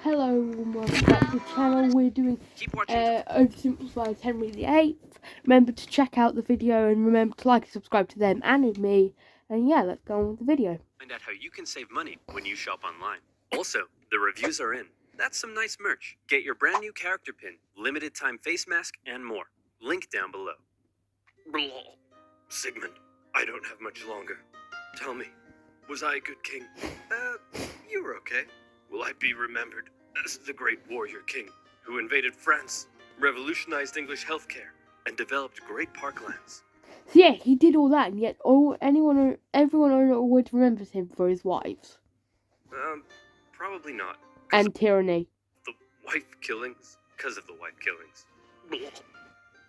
Hello and welcome back to the channel. We're doing oversimplified Henry VIII. Remember to check out the video and remember to like and subscribe to them and me. And yeah, let's go on with the video. Find out how you can save money when you shop online. Also, the reviews are in. That's some nice merch. Get your brand new character pin, limited time face mask, and more. Link down below. Blah. Sigmund, I don't have much longer. Tell me, was I a good king? You were okay. Will I be remembered as the great warrior king who invaded France, revolutionized English healthcare, and developed great parklands? So yeah, he did all that, and yet everyone always remembers him for his wives. Probably not. And tyranny. The wife killings? Because of the wife killings. Blah.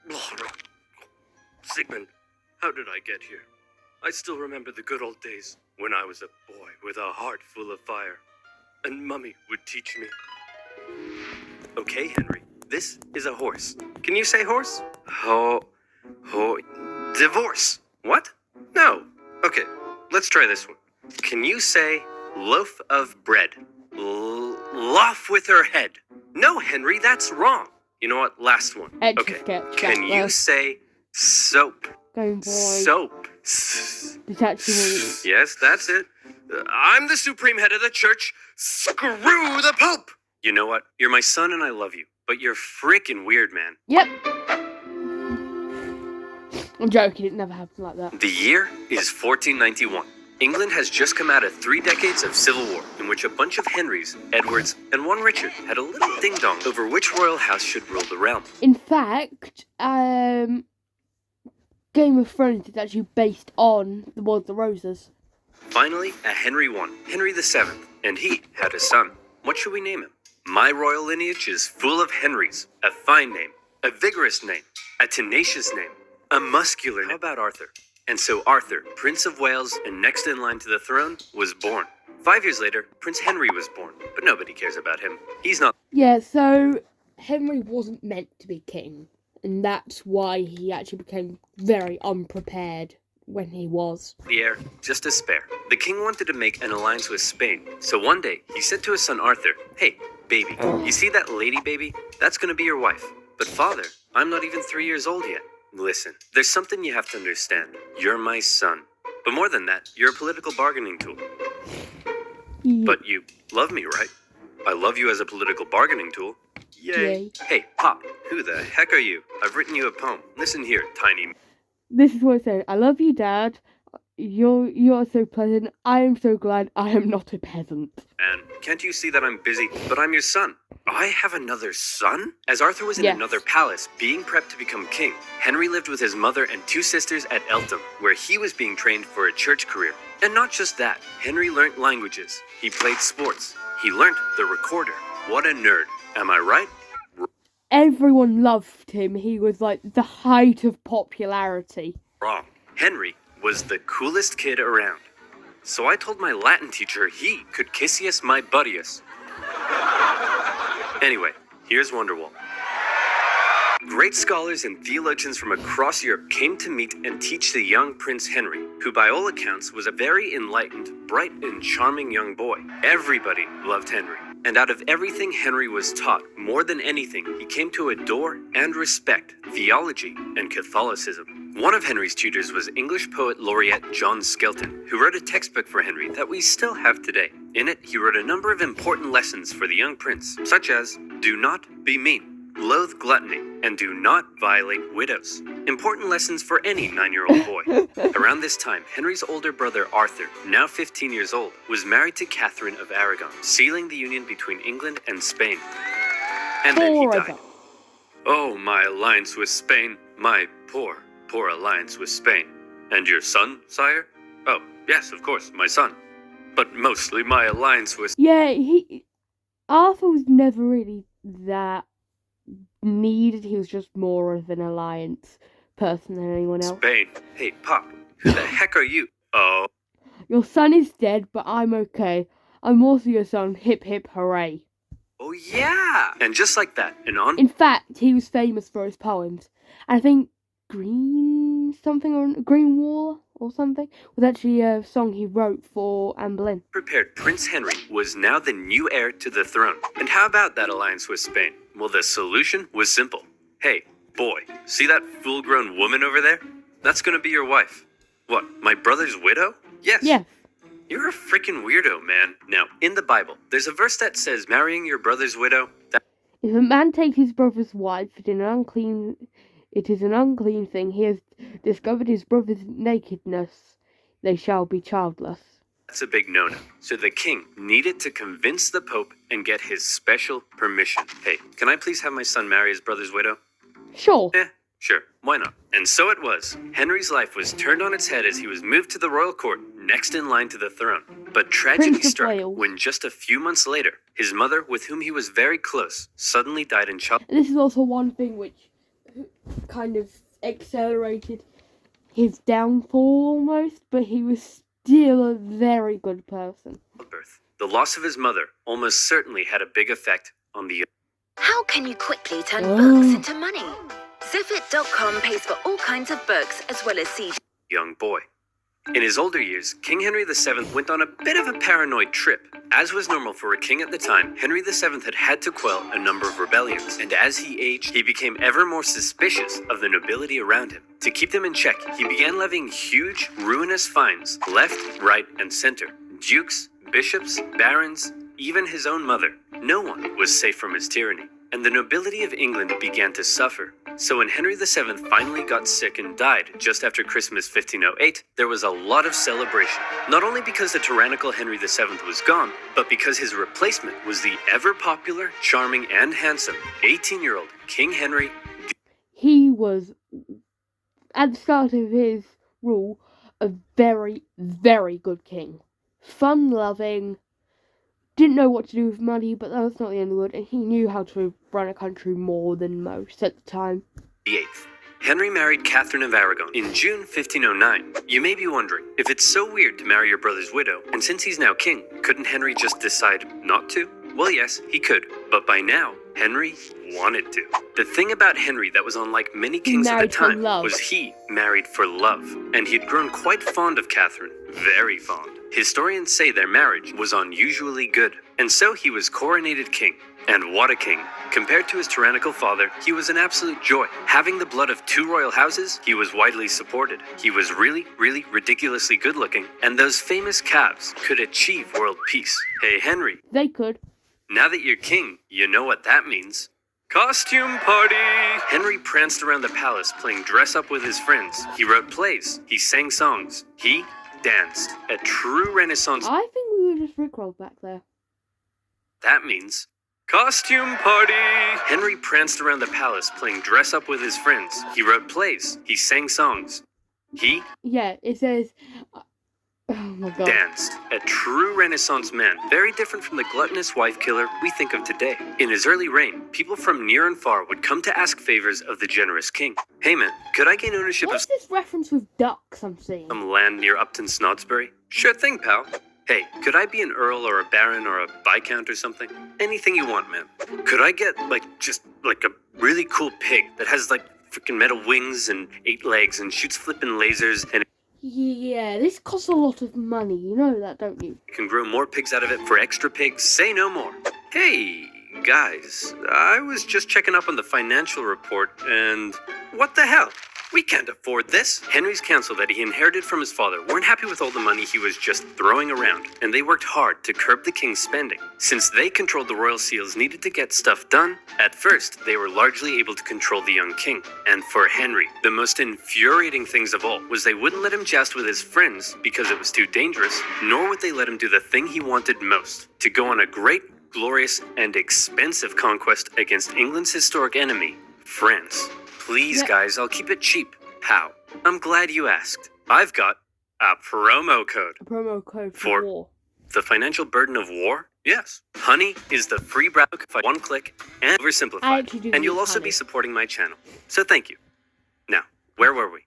Blah. Sigmund, how did I get here? I still remember the good old days when I was a boy with a heart full of fire. And Mummy would teach me. Okay, Henry, this is a horse. Can you say horse? Divorce. What? No. Okay, let's try this one. Can you say loaf of bread? Loaf with her head. No, Henry, that's wrong. You know what? Last one. Okay. Can you say soap? Going boy. Soap. Detachable. Yes, that's it. I'm the supreme head of the church. Screw the Pope! You know what? You're my son and I love you, but you're freaking weird, man. Yep. I'm joking, it never happened like that. The year is 1491. England has just come out of 3 decades of civil war, in which a bunch of Henrys, Edwards, and one Richard had a little ding-dong over which royal house should rule the realm. In fact, Game of Thrones is actually based on the War of the Roses. Finally, a Henry I, Henry VII, and he had a son. What should we name him? My royal lineage is full of Henrys. A fine name, a vigorous name, a tenacious name, a muscular name. How about Arthur? And so Arthur, Prince of Wales and next in line to the throne, was born. 5 years later, Prince Henry was born, but nobody cares about him. He's not... Yeah, so Henry wasn't meant to be king, and that's why he actually became very unprepared when he was. The heir, just a spare. The king wanted to make an alliance with Spain, so one day he said to his son Arthur, "Hey, baby, you see that lady baby? That's gonna be your wife. But father, I'm not even 3 years old yet. Listen, there's something you have to understand. You're my son. But more than that, you're a political bargaining tool. But you love me, right? I love you as a political bargaining tool. Yay. Hey, Pop, who the heck are you? I've written you a poem. Listen here, tiny... This is what I said. I love you, Dad. You're so pleasant. I am so glad I am not a peasant. And can't you see that I'm busy? But I'm your son. I have another son? As Arthur was in another palace, being prepped to become king, Henry lived with his mother and 2 sisters at Eltham, where he was being trained for a church career. And not just that, Henry learnt languages. He played sports. He learnt the recorder. What a nerd. Am I right? Everyone loved him. He was like the height of popularity. Wrong. Henry was the coolest kid around. So I told my Latin teacher he could kissius my buddius. Anyway, here's Wonderwall. Great scholars and theologians from across Europe came to meet and teach the young Prince Henry, who by all accounts was a very enlightened, bright, and charming young boy. Everybody loved Henry. And out of everything Henry was taught, more than anything, he came to adore and respect theology and Catholicism. One of Henry's tutors was English poet laureate John Skelton, who wrote a textbook for Henry that we still have today. In it, he wrote a number of important lessons for the young prince, such as, do not be mean, loathe gluttony, and do not violate widows. Important lessons for any 9-year-old boy. Around this time, Henry's older brother Arthur, now 15 years old, was married to Catherine of Aragon, sealing the union between England and Spain. And then he died. Oh, my alliance with Spain, my poor alliance with Spain. And your son, sire? Oh, yes, of course, my son. But mostly my alliance with... Yeah, Arthur was never really that needed. He was just more of an alliance person than anyone else. Spain. Hey, Pop, who the heck are you? Oh. Your son is dead, but I'm okay. I'm also your son. Hip hip hooray. Oh yeah! And just like that, and on... In fact, he was famous for his poems. And I think Green Wall? or something. It was actually a song he wrote for Anne Boleyn. Prepared Prince Henry was now the new heir to the throne. And how about that alliance with Spain? Well, the solution was simple. Hey, boy, see that full-grown woman over there? That's gonna be your wife. What, my brother's widow? Yes. Yeah. You're a freaking weirdo, man. Now, in the Bible, there's a verse that says marrying your brother's widow, If a man takes his brother's wife, it is an unclean thing. He has discovered his brother's nakedness. They shall be childless. that's a big no-no. So the king needed to convince the Pope and get his special permission. Hey, can I please have my son marry his brother's widow? Sure. Sure, why not? And so it was. Henry's life was turned on its head as he was moved to the royal court, next in line to the throne. But tragedy Prince of struck Wales. when just a few months later, his mother, with whom he was very close, suddenly died in childbirth. And this is also one thing which kind of accelerated his downfall almost, but he was still a very good person. The loss of his mother almost certainly had a big effect on the How can you quickly turn Oh. books into money? Zipit.com pays for all kinds of books as well as CDs. young boy. In his older years, King Henry VII went on a bit of a paranoid trip. As was normal for a king at the time, Henry VII had to quell a number of rebellions, and as he aged, he became ever more suspicious of the nobility around him. To keep them in check, he began levying huge, ruinous fines, left, right, and center. Dukes, bishops, barons, even his own mother. No one was safe from his tyranny, and the nobility of England began to suffer. So when Henry VII finally got sick and died just after Christmas 1508, there was a lot of celebration. Not only because the tyrannical Henry VII was gone, but because his replacement was the ever-popular, charming, and handsome 18-year-old King Henry. He was, at the start of his rule, a very, very good king. Fun-loving, didn't know what to do with money, but that was not the end of the world, and he knew how to run a country more than most at the time. VIII. Henry married Catherine of Aragon in June 1509. You may be wondering, if it's so weird to marry your brother's widow, and since he's now king, couldn't Henry just decide not to? Well, yes, he could, but by now, Henry wanted to. The thing about Henry that was unlike many kings at the married for time love. was he married for love, and he'd grown quite fond of Catherine, very fond. Historians say their marriage was unusually good, and so he was coronated king. And what a king. Compared to his tyrannical father, he was an absolute joy. Having the blood of two royal houses, he was widely supported. He was really, really ridiculously good looking, and those famous calves could achieve world peace. Hey Henry, They could. now that you're king, you know what that means. Costume party! Henry pranced around the palace playing dress up with his friends. He wrote plays. He sang songs. He danced. A true Renaissance. I think we were just rickrolled back there. That means costume party! Henry pranced around the palace playing dress up with his friends. He wrote plays. He sang songs. He Yeah, it says... oh my god. danced. A true Renaissance man, very different from the gluttonous wife killer we think of today. In his early reign, people from near and far would come to ask favors of the generous king. Hey man, could I gain ownership What's of this reference with ducks I'm seeing? some land near Upton Snodsbury? Sure thing, pal. Hey, could I be an earl or a baron or a viscount or something? Anything you want, man. Could I get, just a really cool pig that has, freaking metal wings and 8 legs and shoots flippin' lasers and Yeah, this costs a lot of money. You know that, don't you? can grow more pigs out of it for extra pigs? Say no more. Hey, guys, I was just checking up on the financial report and what the hell? We can't afford this. Henry's council that he inherited from his father weren't happy with all the money he was just throwing around, and they worked hard to curb the king's spending. Since they controlled the royal seals needed to get stuff done, at first they were largely able to control the young king. And for Henry, the most infuriating things of all was they wouldn't let him joust with his friends because it was too dangerous, nor would they let him do the thing he wanted most, to go on a great, glorious, and expensive conquest against England's historic enemy, France. Please, Yeah. guys, I'll keep it cheap. How? I'm glad you asked. I've got a promo code. A promo code For- for war. The financial burden of war? Yes. Honey is the free browser for one click and I oversimplified. actually do And you'll use also be Honey. supporting my channel. So thank you. Now, where were we?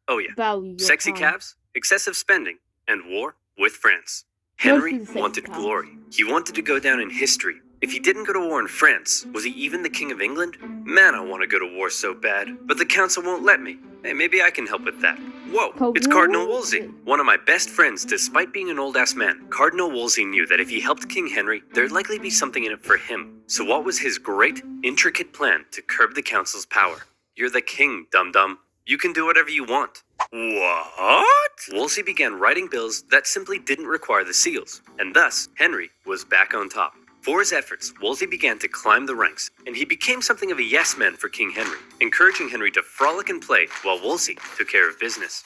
Oh yeah. Value your Sexy time. calves, excessive spending, and war with France. Henry Mostly the sexy wanted calves. glory. He wanted to go down in history If he didn't go to war in France, was he even the King of England? Man, I want to go to war so bad, but the council won't let me. Hey, maybe I can help with that. Whoa, it's Cardinal Wolsey, one of my best friends. Despite being an old-ass man, Cardinal Wolsey knew that if he helped King Henry, there'd likely be something in it for him. So what was his great, intricate plan to curb the council's power? You're the king, dum-dum. You can do whatever you want. What? Wolsey began writing bills that simply didn't require the seals, and thus Henry was back on top. For his efforts, Wolsey began to climb the ranks, and he became something of a yes-man for King Henry, encouraging Henry to frolic and play while Wolsey took care of business.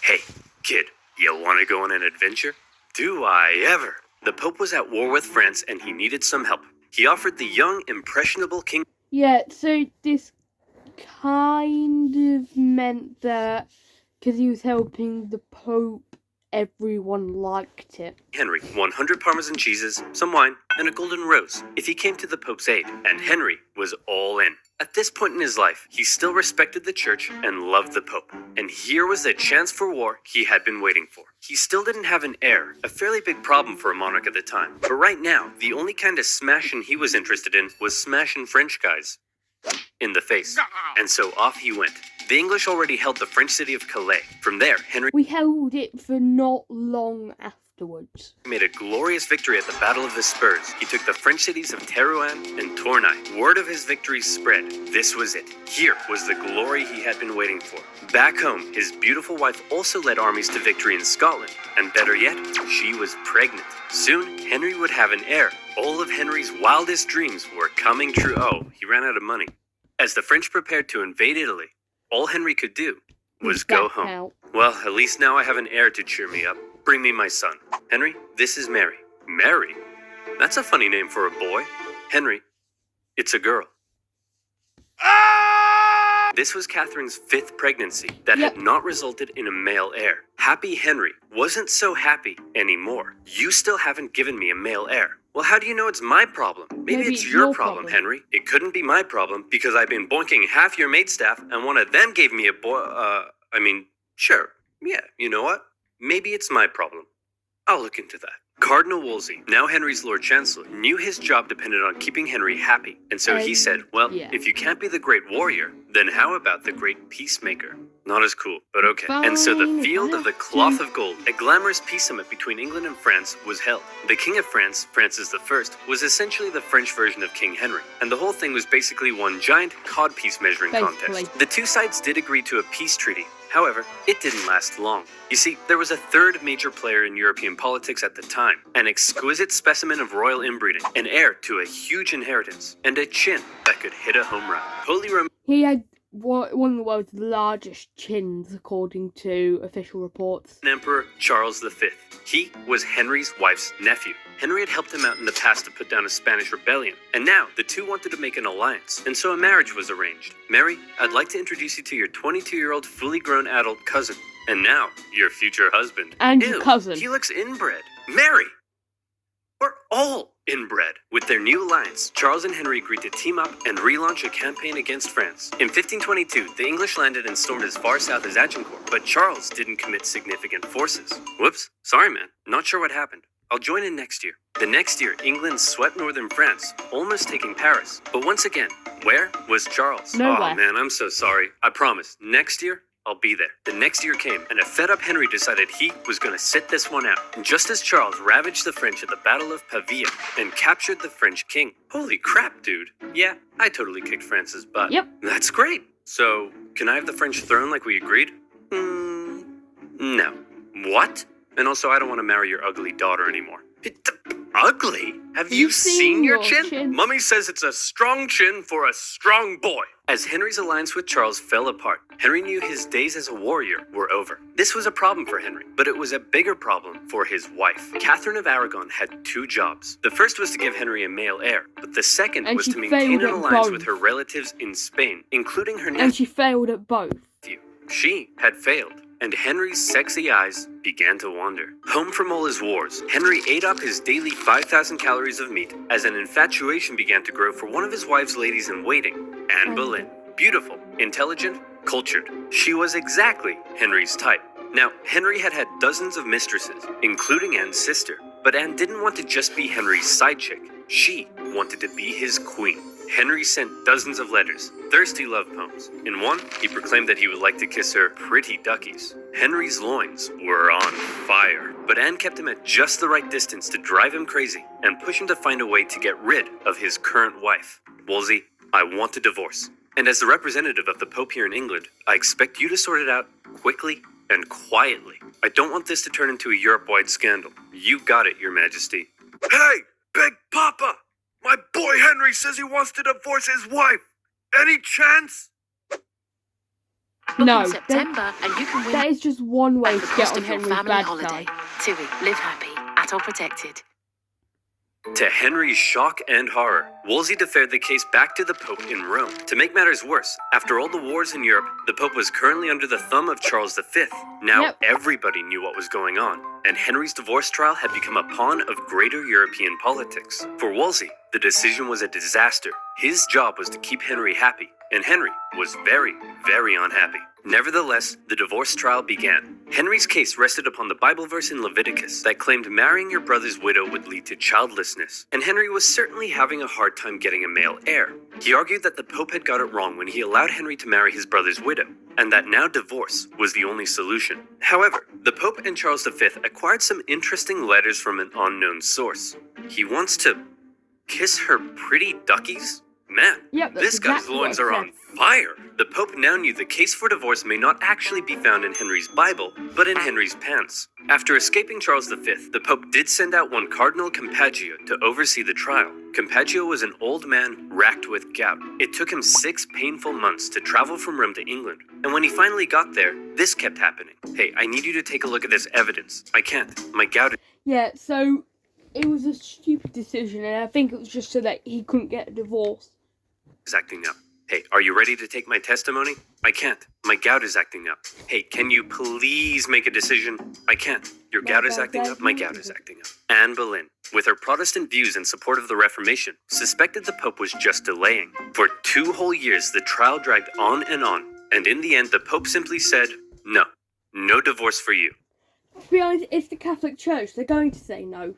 Hey, kid, you want to go on an adventure? Do I ever? The Pope was at war with France, and he needed some help. He offered the young, impressionable King... Yeah, so this kind of meant that because he was helping the Pope, everyone liked it. Henry 100 Parmesan cheeses, some wine, and a golden rose if he came to the Pope's aid, and Henry was all in. At this point in his life, he still respected the church and loved the Pope. And here was the chance for war he had been waiting for. He still didn't have an heir, a fairly big problem for a monarch at the time. But right now, the only kind of smashing he was interested in was smashing French guys in the face. And so off he went. The English already held the French city of Calais. From there, Henry We held it for not long afterwards. made a glorious victory at the Battle of the Spurs. He took the French cities of Terouanne and Tournai. Word of his victory spread. This was it. Here was the glory he had been waiting for. Back home, his beautiful wife also led armies to victory in Scotland. And better yet, she was pregnant. Soon, Henry would have an heir. All of Henry's wildest dreams were coming true. Oh, he ran out of money. As the French prepared to invade Italy, all Henry could do was go home. Out. Well, at least now I have an heir to cheer me up. Bring me my son. Henry, this is Mary. Mary? That's a funny name for a boy. Henry, it's a girl. This was Catherine's 5th pregnancy that had not resulted in a male heir. Happy Henry wasn't so happy anymore. You still haven't given me a male heir. Well, how do you know it's my problem? Maybe it's your problem, Henry. It couldn't be my problem because I've been boinking half your maidstaff and one of them gave me a sure. Yeah, you know what? Maybe it's my problem. I'll look into that. Cardinal Wolsey, now Henry's Lord Chancellor, knew his job depended on keeping Henry happy. And so he said, well, if you can't be the great warrior, then how about the great peacemaker? Not as cool, but okay. And so the Field of the Cloth of Gold, a glamorous peace summit between England and France, was held. The King of France, Francis I, was essentially the French version of King Henry. And the whole thing was basically one giant codpiece measuring contest. The two sides did agree to a peace treaty. However, it didn't last long. You see, there was a third major player in European politics at the time, an exquisite specimen of royal inbreeding, an heir to a huge inheritance, and a chin that could hit a home run. Holy Roman He had one of the world's largest chins, according to official reports. Emperor Charles V. He was Henry's wife's nephew. Henry had helped him out in the past to put down a Spanish rebellion, and now the two wanted to make an alliance, and so a marriage was arranged. Mary, I'd like to introduce you to your 22-year-old fully grown adult cousin, and now your future husband. And your cousin. He looks inbred. Mary! We're all inbred. With their new alliance, Charles and Henry agreed to team up and relaunch a campaign against France. In 1522, the English landed and stormed as far south as Agincourt, but Charles didn't commit significant forces. Whoops, sorry man, not sure what happened. I'll join in next year. The next year, England swept northern France, almost taking Paris. But once again, where was Charles? Nowhere. Oh man, I'm so sorry. I promise, next year, I'll be there. The next year came, and a fed-up Henry decided he was going to sit this one out. And just as Charles ravaged the French at the Battle of Pavia and captured the French king. Holy crap, dude. Yeah, I totally kicked France's butt. Yep. That's great. So, can I have the French throne like we agreed? No. What? And also, I don't want to marry your ugly daughter anymore. Ugly? Have you seen your chin? Mummy says it's a strong chin for a strong boy. As Henry's alliance with Charles fell apart, Henry knew his days as a warrior were over. This was a problem for Henry, but it was a bigger problem for his wife. Catherine of Aragon had 2 jobs. The first was to give Henry a male heir, but the second was to maintain an alliance with her relatives in Spain, including her nephew. And she failed at both. She had failed, and Henry's sexy eyes began to wander. Home from all his wars, Henry ate up his daily 5,000 calories of meat as an infatuation began to grow for one of his wife's ladies in waiting, Anne Boleyn. Beautiful, intelligent, cultured. She was exactly Henry's type. Now, Henry had had dozens of mistresses, including Anne's sister, But Anne didn't want to just be Henry's side chick. She wanted to be his queen. Henry sent dozens of letters, thirsty love poems. In one, he proclaimed that he would like to kiss her pretty duckies. Henry's loins were on fire, but Anne kept him at just the right distance to drive him crazy and push him to find a way to get rid of his current wife. Wolsey, I want a divorce. And as the representative of the Pope here in England, I expect you to sort it out quickly and quietly. I don't want this to turn into a Europe-wide scandal. You got it, Your Majesty. Hey, Big Papa! My boy Henry says he wants to divorce his wife. Any chance? Book No, in September, and you can win that is just one way at to the get cost on of your Henry's family bad holiday. side. TUI, live happy, ATOL protected. To Henry's shock and horror, Wolsey deferred the case back to the Pope in Rome. To make matters worse, after all the wars in Europe, the Pope was currently under the thumb of Charles V. Now Yep. everybody knew what was going on, and Henry's divorce trial had become a pawn of greater European politics. For Wolsey, the decision was a disaster. His job was to keep Henry happy, and Henry was very, very unhappy. Nevertheless, the divorce trial began. Henry's case rested upon the Bible verse in Leviticus that claimed marrying your brother's widow would lead to childlessness, and Henry was certainly having a hard time getting a male heir. He argued that the Pope had got it wrong when he allowed Henry to marry his brother's widow, and that now divorce was the only solution. However, the Pope and Charles V acquired some interesting letters from an unknown source. He wants to kiss her pretty duckies? Man, Yep, that's this guy's exactly what loins it are said. on fire. The Pope now knew the case for divorce may not actually be found in Henry's Bible, but in Henry's pants. After escaping Charles V, the Pope did send out one Cardinal Campeggio to oversee the trial. Campeggio was an old man racked with gout. It took him 6 painful months to travel from Rome to England, and when he finally got there, this kept happening. Hey, I need you to take a look at this evidence. I can't. My gout Yeah, so it was a stupid decision, and I think it was just so that he couldn't get a divorce. is acting up. Hey, are you ready to take my testimony? I can't. My gout is acting up. Hey, can you please make a decision? I can't. Your gout is acting up. My gout is acting up. Anne Boleyn, with her Protestant views in support of the Reformation, suspected the Pope was just delaying. For 2 whole years, the trial dragged on, and in the end, the Pope simply said, no, no divorce for you. To be honest, it's the Catholic Church. They're going to say no.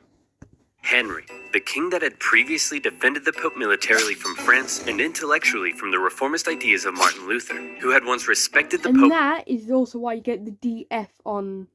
Henry, the king that had previously defended the Pope militarily from France and intellectually from the reformist ideas of Martin Luther, who had once respected the And Pope. that is also why you get the DF on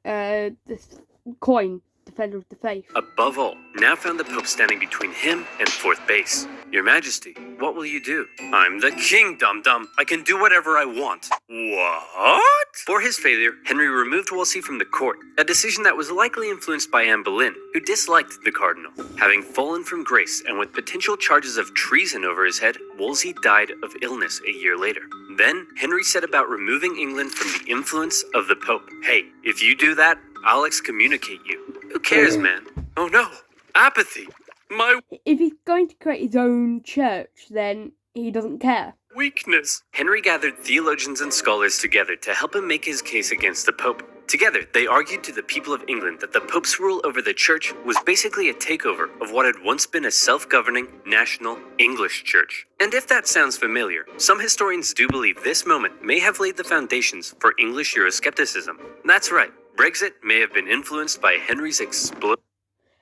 this coin, Defender of the Faith. Above all, now found the Pope standing between him and fourth base. Your Majesty, what will you do? I'm the king, dum-dum. I can do whatever I want. What? For his failure, Henry removed Wolsey from the court, a decision that was likely influenced by Anne Boleyn, who disliked the cardinal. Having fallen from grace and with potential charges of treason over his head, Wolsey died of illness a year later. Then, Henry set about removing England from the influence of the Pope. Hey, if you do that, I'll excommunicate you. Who cares, man? Oh no, apathy. My If he's going to create his own church, then he doesn't care. weakness. Henry gathered theologians and scholars together to help him make his case against the Pope. Together, they argued to the people of England that the Pope's rule over the church was basically a takeover of what had once been a self-governing, national English church. And if that sounds familiar, some historians do believe this moment may have laid the foundations for English Euroscepticism. That's right, Brexit may have been influenced by Henry's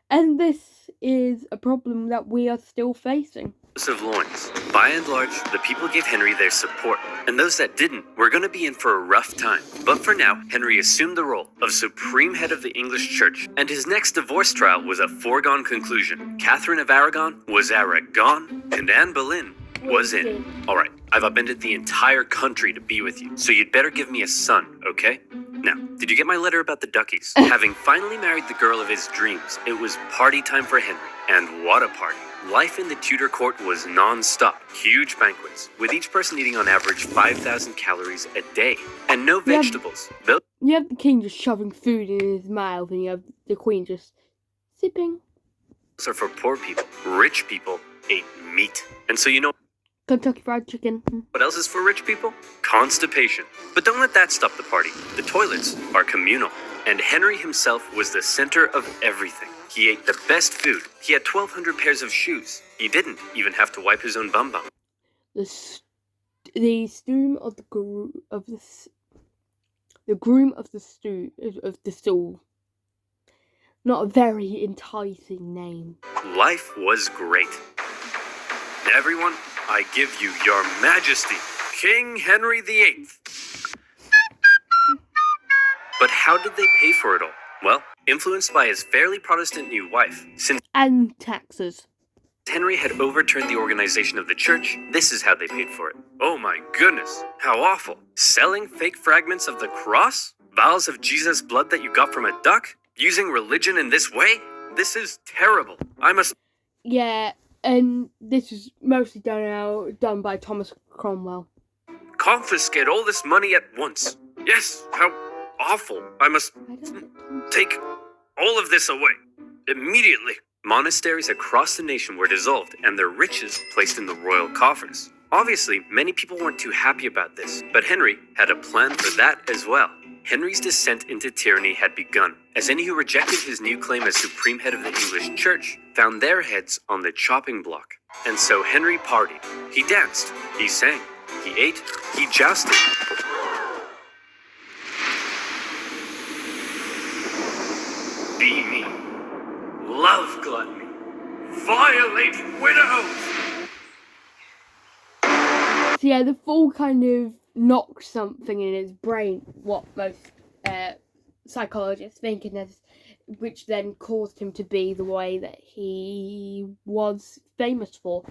And this is a problem that we are still facing. of loins. By and large, the people gave Henry their support, and those that didn't were going to be in for a rough time. But for now, Henry assumed the role of supreme head of the English church, and his next divorce trial was a foregone conclusion. Catherine of Aragon was Aragon, and Anne Boleyn was in. Alright, I've upended the entire country to be with you, so you'd better give me a son, okay? Now, did you get my letter about the duckies? Having finally married the girl of his dreams, it was party time for Henry. And what a party. Life in the Tudor court was non-stop. Huge banquets, with each person eating on average 5,000 calories a day. And no Yeah. vegetables. Those You have the king just shoving food in his mouth, and you have the queen just sipping. are for poor people. Rich people ate meat. And so you know Kentucky Fried Chicken. what else is for rich people? Constipation. But don't let that stop the party. The toilets are communal. And Henry himself was the center of everything. He ate the best food. He had 1,200 pairs of shoes. He didn't even have to wipe his own bum bum. The stoom of the groom of the groom of the stool. Not a very enticing name. Life was great. Everyone, I give you your majesty, King Henry VIII. But how did they pay for it all? Well, influenced by his fairly Protestant new wife, since And taxes. Henry had overturned the organization of the church, this is how they paid for it. Oh my goodness, how awful. Selling fake fragments of the cross? Vials of Jesus' blood that you got from a duck? Using religion in this way? This is terrible. I must... Yeah, and this is mostly done by Thomas Cromwell. confiscate all this money at once. Yes, how awful. I must take all of this away. Immediately. Monasteries across the nation were dissolved and their riches placed in the royal coffers. Obviously, many people weren't too happy about this, but Henry had a plan for that as well. Henry's descent into tyranny had begun, as any who rejected his new claim as supreme head of the English church found their heads on the chopping block. And so Henry partied. He danced, he sang, he ate, he jousted. Be me, love gluttony, violate widows. So yeah, the fall kind of knocked something in his brain, what most psychologists think, which then caused him to be the way that he was famous for.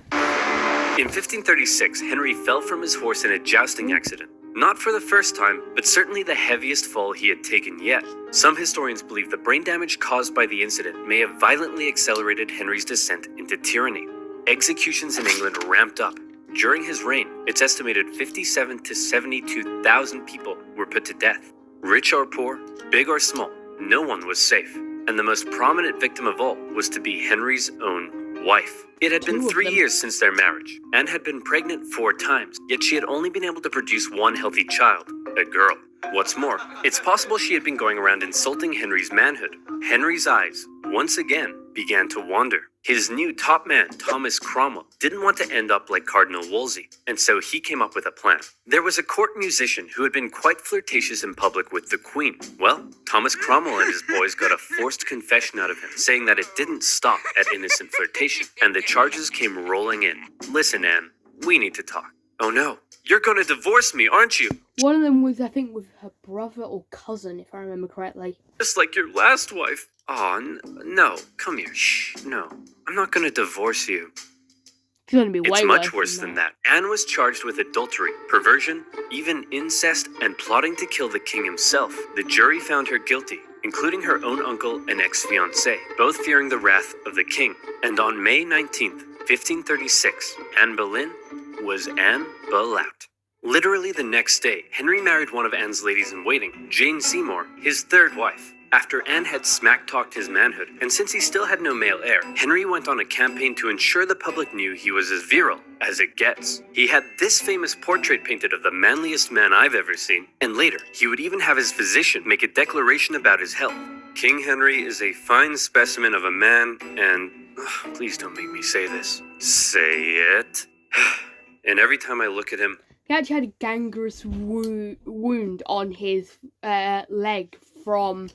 In 1536, Henry fell from his horse in a jousting accident. Not for the first time, but certainly the heaviest fall he had taken yet. Some historians believe the brain damage caused by the incident may have violently accelerated Henry's descent into tyranny. Executions in England ramped up. During his reign, it's estimated 57 to 72,000 people were put to death. Rich or poor, big or small, no one was safe. And the most prominent victim of all was to be Henry's own wife. It had been 3 years since their marriage. Anne had been pregnant 4 times, yet she had only been able to produce one healthy child, a girl. What's more, it's possible she had been going around insulting Henry's manhood. Henry's eyes, once again, began to wander. His new top man, Thomas Cromwell, didn't want to end up like Cardinal Wolsey, and so he came up with a plan. There was a court musician who had been quite flirtatious in public with the Queen. Well, Thomas Cromwell and his boys got a forced confession out of him, saying that it didn't stop at innocent flirtation, and the charges came rolling in. Listen, Anne, we need to talk. Oh no, you're gonna divorce me, aren't you? One of them was, I think, with her brother or cousin, if I remember correctly. Just like your last wife. Aw, no, come here, shh, no. I'm not gonna divorce you. It's gonna be way It's much worse than that. Anne was charged with adultery, perversion, even incest, and plotting to kill the king himself. The jury found her guilty, including her own uncle and ex-fiancé, both fearing the wrath of the king. And on May 19th, 1536, Anne Boleyn was Anne Boleyn. Literally the next day, Henry married one of Anne's ladies-in-waiting, Jane Seymour, his third wife. After Anne had smack-talked his manhood, and since he still had no male heir, Henry went on a campaign to ensure the public knew he was as virile as it gets. He had this famous portrait painted of the manliest man I've ever seen, and later, he would even have his physician make a declaration about his health. King Henry is a fine specimen of a man, and... please don't make me say this. Say it. And every time I look at him... He actually had a gangrenous wound on his leg from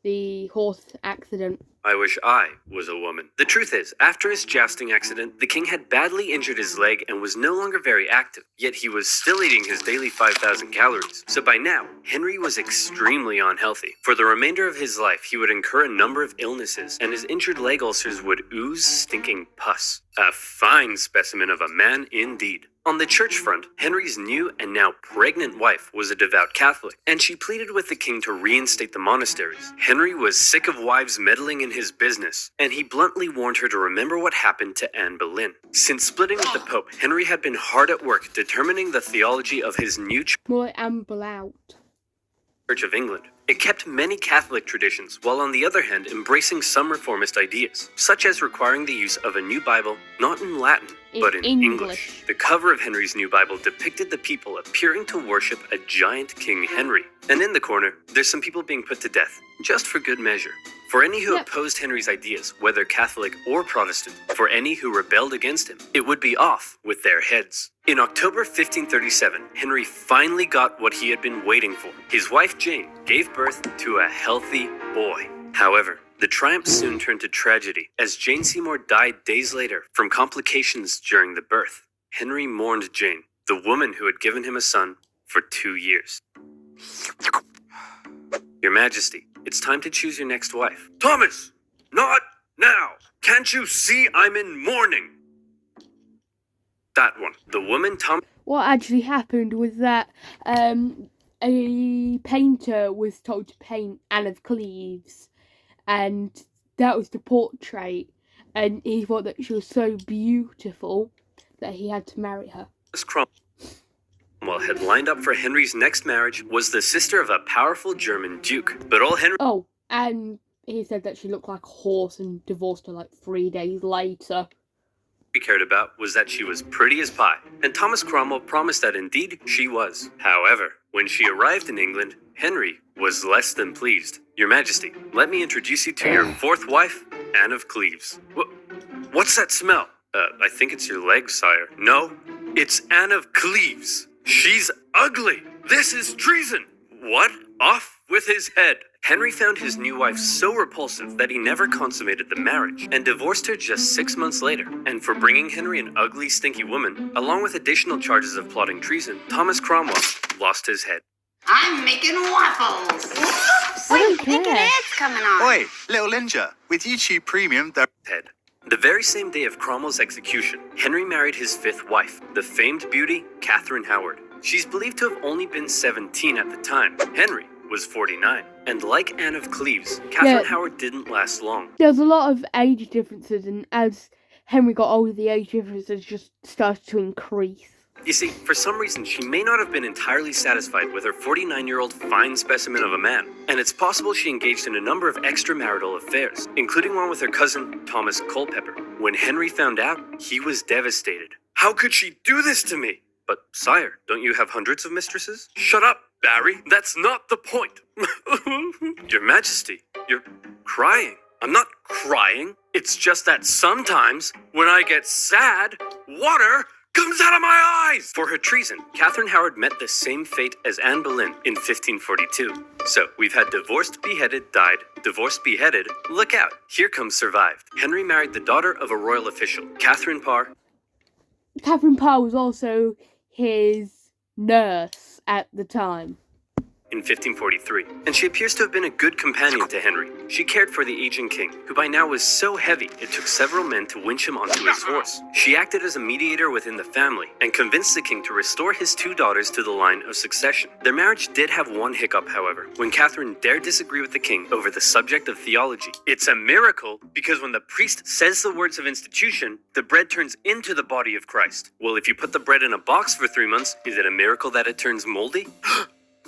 the horse accident. I wish I was a woman. The truth is, after his jousting accident, the king had badly injured his leg and was no longer very active, yet he was still eating his daily 5,000 calories. So by now, Henry was extremely unhealthy. For the remainder of his life, he would incur a number of illnesses, and his injured leg ulcers would ooze stinking pus. A fine specimen of a man indeed. On the church front, Henry's new and now pregnant wife was a devout Catholic, and she pleaded with the king to reinstate the monasteries. Henry was sick of wives meddling in his business, and he bluntly warned her to remember what happened to Anne Boleyn. Since splitting with the Pope, Henry had been hard at work determining the theology of his new More like amble out. Church of England. It kept many Catholic traditions, while on the other hand embracing some reformist ideas, such as requiring the use of a new Bible, not in Latin, but in English. The cover of Henry's new Bible depicted the people appearing to worship a giant King Henry. And in the corner, there's some people being put to death, just for good measure. For any who opposed Henry's ideas, whether Catholic or Protestant, for any who rebelled against him, it would be off with their heads. In October 1537, Henry finally got what he had been waiting for. His wife Jane gave birth to a healthy boy. However, The triumph soon turned to tragedy, as Jane Seymour died days later from complications during the birth. Henry mourned Jane, the woman who had given him a son, for 2 years. Your Majesty, it's time to choose your next wife. Thomas! Not now! Can't you see I'm in mourning? That one. The woman Thomas... What actually happened was that a painter was told to paint Anne of Cleves, and that was the portrait, and he thought that she was so beautiful that he had to marry her. Cromwell had lined up for Henry's next marriage was the sister of a powerful German duke, but all Henry Oh, and he said that she looked like a horse and divorced her like 3 days later. cared about was that she was pretty as pie, and Thomas Cromwell promised that indeed she was. However, when she arrived in England, Henry was less than pleased. Your Majesty, let me introduce you to your fourth wife, Anne of Cleves. What's that smell? I think it's your legs, sire. No, it's Anne of Cleves. She's ugly. This is treason. What? Off with his head. Henry found his new wife so repulsive that he never consummated the marriage and divorced her just 6 months later. And for bringing Henry an ugly, stinky woman, along with additional charges of plotting treason, Thomas Cromwell lost his head. I'm making waffles. I don't Bacon care. eggs coming on. Oi, little ninja, with YouTube Premium, Head. The very same day of Cromwell's execution, Henry married his fifth wife, the famed beauty, Catherine Howard. She's believed to have only been 17 at the time. Henry was 49. And like Anne of Cleves, Catherine Howard didn't last long. There's a lot of age differences, and as Henry got older, the age differences just started to increase. You see, for some reason, she may not have been entirely satisfied with her 49-year-old fine specimen of a man, and it's possible she engaged in a number of extramarital affairs, including one with her cousin, Thomas Culpeper. When Henry found out, he was devastated. How could she do this to me? But, sire, don't you have hundreds of mistresses? Shut up, Barry. That's not the point. Your Majesty, you're crying. I'm not crying. It's just that sometimes, when I get sad, water comes out of my eyes! For her treason, Catherine Howard met the same fate as Anne Boleyn in 1542. So, we've had divorced, beheaded, died, divorced, beheaded. Look out, here comes survived. Henry married the daughter of a royal official, Catherine Parr. Catherine Parr was also his nurse at the time. In 1543, and she appears to have been a good companion to Henry. She cared for the aging king, who by now was so heavy it took several men to winch him onto his horse. She acted as a mediator within the family and convinced the king to restore his two daughters to the line of succession. Their marriage did have one hiccup, however, when Catherine dared disagree with the king over the subject of theology. It's a miracle because when the priest says the words of institution, the bread turns into the body of Christ. Well, if you put the bread in a box for 3 months, is it a miracle that it turns moldy?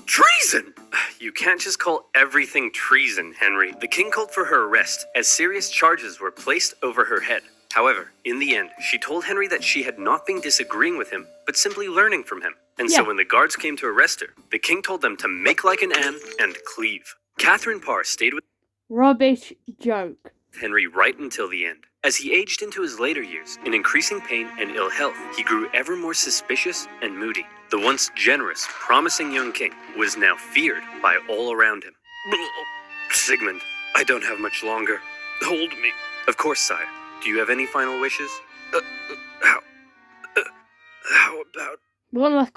Treason! You can't just call everything treason, Henry. The king called for her arrest, as serious charges were placed over her head. However, in the end, she told Henry that she had not been disagreeing with him, but simply learning from him. And so when the guards came to arrest her, the king told them to make like an Anne and cleave. Catherine Parr stayed with Rubbish joke. Henry right until the end. As he aged into his later years, in increasing pain and ill health, he grew ever more suspicious and moody. The once generous, promising young king was now feared by all around him. Sigmund, I don't have much longer. Hold me. Of course, sire. Do you have any final wishes? How about... One last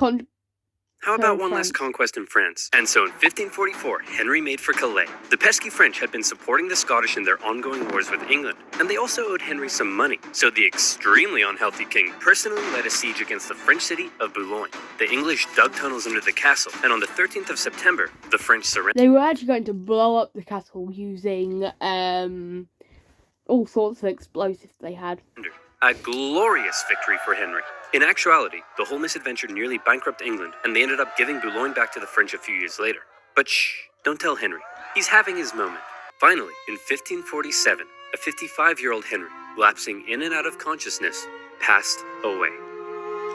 How about one last conquest in France? And so in 1544, Henry made for Calais. The pesky French had been supporting the Scottish in their ongoing wars with England, and they also owed Henry some money. So the extremely unhealthy king personally led a siege against the French city of Boulogne. The English dug tunnels under the castle, and on the 13th of September, the French surrendered. They were actually going to blow up the castle using all sorts of explosives they had. A glorious victory for Henry. In actuality, the whole misadventure nearly bankrupted England, and they ended up giving Boulogne back to the French a few years later. But shh, don't tell Henry. He's having his moment. Finally, in 1547, a 55-year-old Henry, lapsing in and out of consciousness, passed away.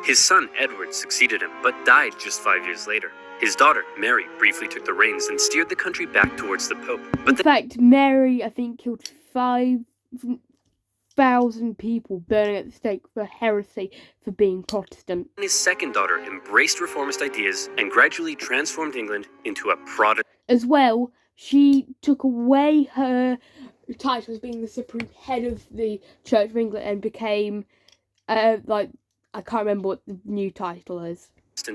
His son, Edward, succeeded him, but died just 5 years later. His daughter, Mary, briefly took the reins and steered the country back towards the Pope. In fact, Mary, I think, killed 5,000 people burning at the stake for heresy for being Protestant. His second daughter embraced reformist ideas and gradually transformed England into a Protestant. As well, she took away her title as being the supreme head of the Church of England and became, like, I can't remember what the new title is.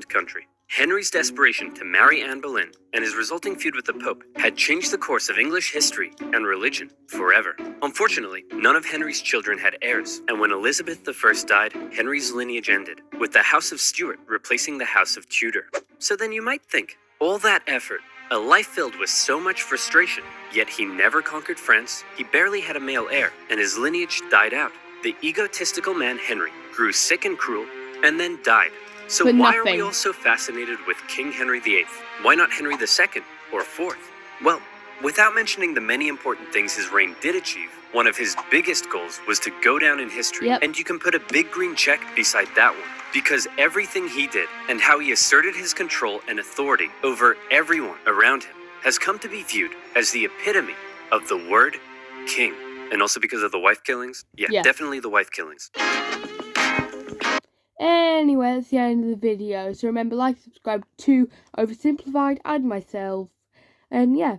Country. Henry's desperation to marry Anne Boleyn and his resulting feud with the Pope had changed the course of English history and religion forever. Unfortunately, none of Henry's children had heirs, and when Elizabeth I died, Henry's lineage ended, with the House of Stuart replacing the House of Tudor. So then you might think, all that effort, a life filled with so much frustration, yet he never conquered France, he barely had a male heir, and his lineage died out. The egotistical man Henry grew sick and cruel, and then died. So But why are nothing. we all so fascinated with King Henry VIII? Why not Henry II or IV? Well, without mentioning the many important things his reign did achieve, one of his biggest goals was to go down in history. Yep. And you can put a big green check beside that one. Because everything he did and how he asserted his control and authority over everyone around him has come to be viewed as the epitome of the word king. And also because of the wife killings? Yeah, definitely the wife killings. Anyway, that's the end of the video. So remember, like, subscribe to Oversimplified and myself. And yeah,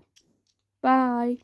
bye.